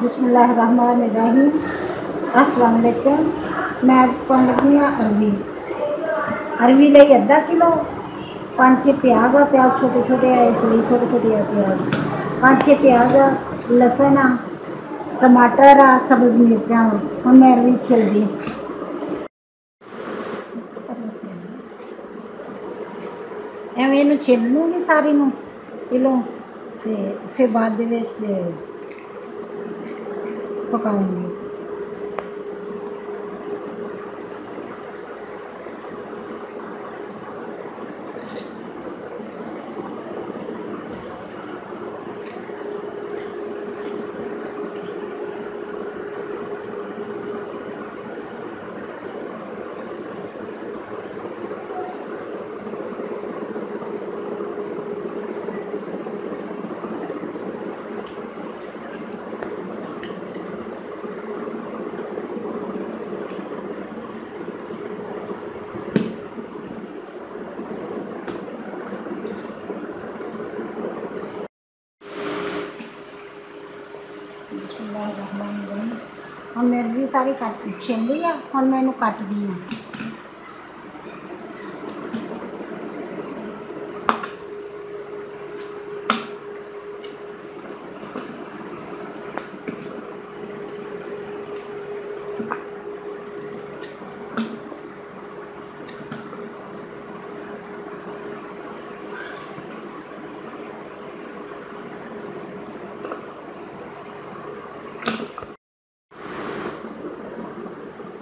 बिस्मिल्लाहिर्रहमानिर्रहीम। अस्सलाम वालेकुम। मैं पान लगी हाँ अरवी। अरवी ले अद्धा किलो, 5-6 प्याज आ, प्याज छोटे छोटे है इसलिए छोटे छोटे है प्याज। 5-6 प्याज आ, लसन आ, टमाटर आ, सब्ज मिर्चा हम मैं अरवी छिल दी। ਐਵੇਂ ਇਹਨੂੰ ਛਿੱਲ ਲੂੰਗੀ ਸਾਰੀ ਨੂੰ ਪਹਿਲੋਂ ਤੇ ਫਿਰ ਬਾਅਦ ਦੇ ਵਿੱਚ ਪਕਾਉਂਗੀ। हम मेरी भी सारी कट छिल ली है, हम मैं इन्हू कट दी हाँ।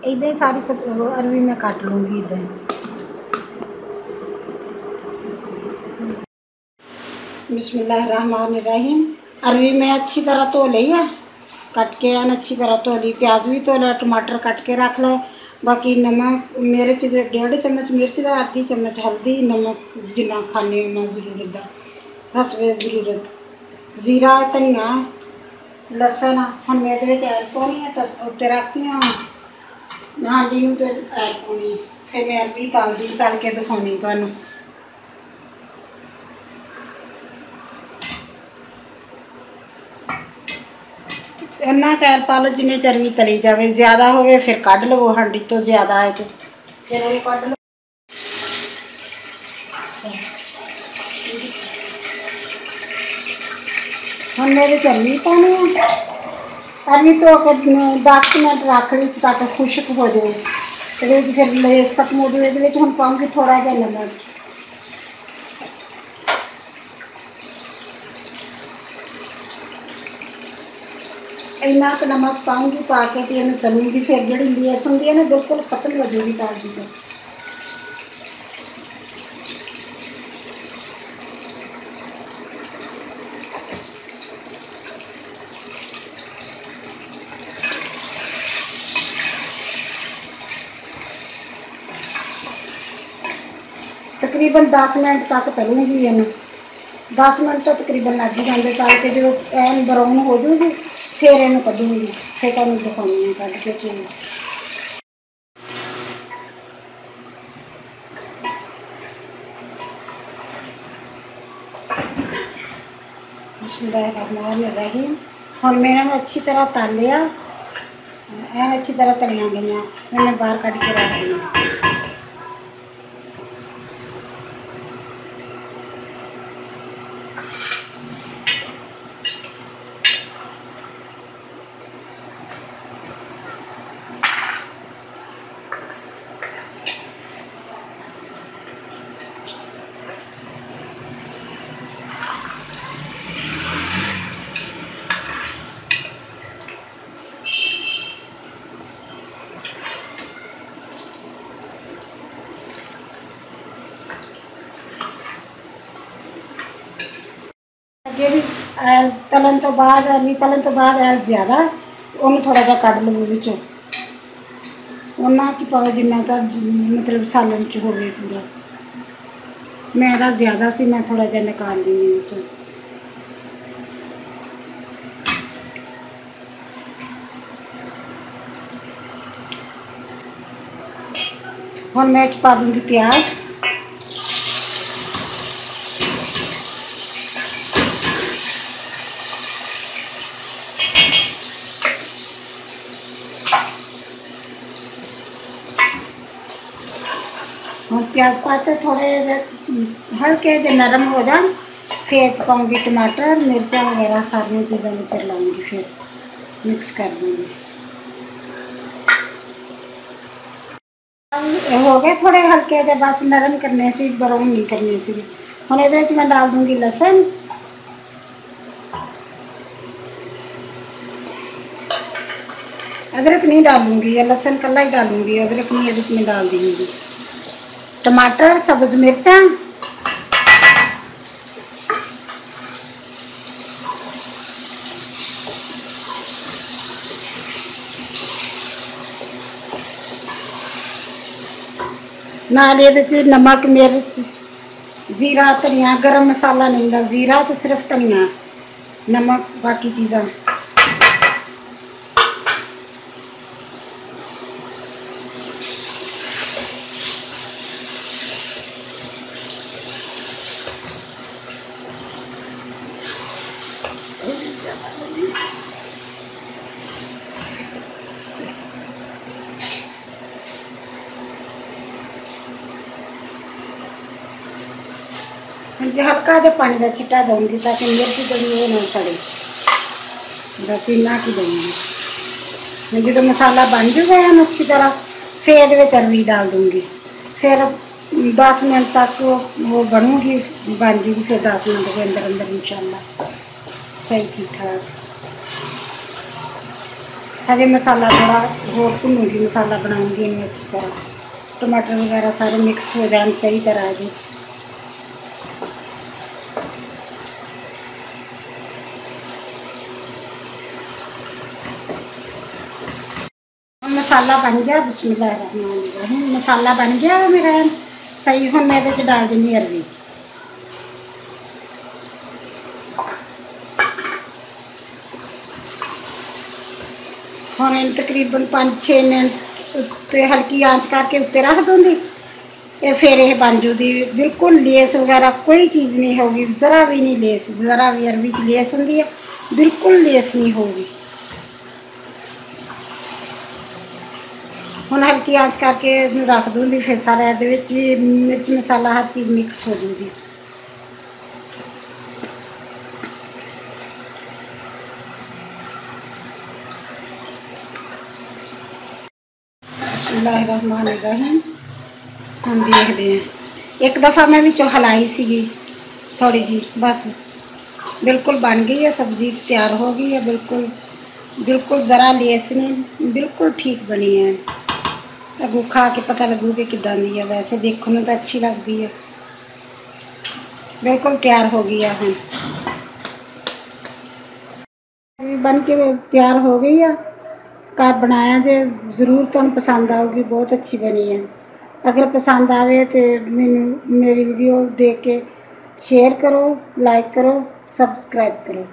इधर ही सारी सब अरवी मैं काट लूँगी इधर। बिस्मिल्लाहिर्रहमानिर्रहीम। अरवी मैं अच्छी तरह धो ली है, कट के एन अच्छी तरह धो ली। प्याज भी धो लिया, टमाटर कट के रख ला। बाकी नमक मेरे 1.5 चम्मच मिर्च का, आधी चम्मच हल्दी, नमक जिन्ना खाने उन्ना जरूरत का हसबे ज़रूरत, जीरा धनिया लसन हम मैं ऐल पानी है उत्ते रखती हाँ हांडी में तो ऐल पानी। फिर मैं अरवी तल के दिखानी तुहानू। इन्ना कैल पा लो जिन्हें अरवी तली जाए, ज़्यादा हो फिर कढ़ लवो, हांडी तो ज़्यादा है तो फिर वो कढ़ लो। हम मेरे अरवी पानी है, अरवी तो 10 मिनट रख ली ताकि खुश्क हो जाए, फिर लेस खत्म हो जाए। ये हम पाऊँगी थोड़ा जहा नमक, इन्ना क नमक पाऊँगी, पा के इन्हें तलूँगी। फिर जी लेस होंगी है ना बिल्कुल खत्म हो जाएगी ताजी। तो तकरीबन 10 मिनट तक तलूँगी इन्हें। 10 मिनट तो तकरीबन लग ही जाते, तल के जो एन ब्राउन हो जाएगी फिर इन्हू कढ़ूँगी, फिर तुहानू दिखाऊँगी मैं कढ़ के चीज़। बिस्मिल्लाहिर्रहमानिर्रहीम। हम मैंने अच्छी तरह तल लिया, एन अच्छी तरह तलियाँ गई, मैंने बाहर कढ़ के रख दिया। अगे भी तलन तो बाद अरवी तलन तो बाद ऐल ज़्यादा उन्हें थोड़ा जहा कढ़ लवो विचों, उन्ना की पाओ जिन्ना का मतलब सालन च हो पूरा। मेरा ज़्यादा सी, मैं थोड़ा जहा निकाल ली विचों। हुण मैं पा दूँगी प्याज, प्याज पाते थोड़े हल्के जो नरम हो जाए फिर पकाऊँगी। टमाटर मिर्चा वगैरह सारी चीज़ें में लाऊँगी, फिर मिक्स कर दूँगी। हो गए थोड़े हल्के जो बस नरम करने से, ब्राउन नहीं करने से। हम ये मैं डाल दूँगी लहसुन, अदरक नहीं डालूँगी, या लहसुन कल्ला ही डालूँगी, अदरक नहीं अदरक में डाल दूँगी। टमाटर, सब्ज़ मिर्चा, नाल ये नमक मिर्च जीरा धनिया, गरम मसाला नहीं दा, जीरा तो सिर्फ धनिया, नमक बाकी चीज़ा। जो हल्का जो पानी का छिट्टा दूँगी ताकि मिर्च जड़ी वो ना सड़े, बस इन्ना की दूँगी। जो मसाला बन जूगा अच्छी तरह फिर ये अरवी डाल दूँगी। फिर 10 मिनट तक वो बनूँगी, बन जूगी। फिर 10 मिनट के अंदर अंदर इंशाल्लाह सही ठीक ठाक। हजे मसाला थोड़ा होर भुनूँगी, मसाला बनाऊँगी इन्हें अच्छी तरह, टमाटर वगैरह सारे मिक्स हो जाए सही तरह जी। मसाला बन गया, बिस्मिल्लाहिर्रहमानिर्रहीम। मसाला बन गया मेरा सही। हम मैं ये डाल देनी अरवी। हम इन तकरीबन 5-6 मिनट उत्ते हल्की आंच करके उत्ते रख दूँगी। ये फिर ये बन जूगी बिल्कुल। लेस वगैरह कोई चीज़ नहीं होगी, ज़रा भी नहीं लेस, ज़रा भी अरवी लेस होंगी है, बिल्कुल लेस नहीं होगी। हम हल्की आंच करके रख दूँगी। फिर सारे भी मिर्च मसाला हर चीज़ मिक्स हो जूगी। बिस्मिल्लाहिर्रहमानिर्रहीम। हम देखते हैं, एक दफ़ा मैं भी हिलाई सी थोड़ी जी, बस बिल्कुल बन गई है सब्ज़ी, तैयार हो गई है बिल्कुल। बिल्कुल ज़रा लेस नहीं, बिल्कुल ठीक बनी है। अगू खा के पता लगू कि किदा दी है। वैसे देखने में तो अच्छी लगती है, बिल्कुल तैयार हो गई है। हम बन के तैयार हो गई है। घर बनाया तो ज़रूर तुम पसंद आऊगी, बहुत अच्छी बनी है। अगर पसंद आवे तो मेरी वीडियो देख के शेयर करो, लाइक करो, सब्सक्राइब करो।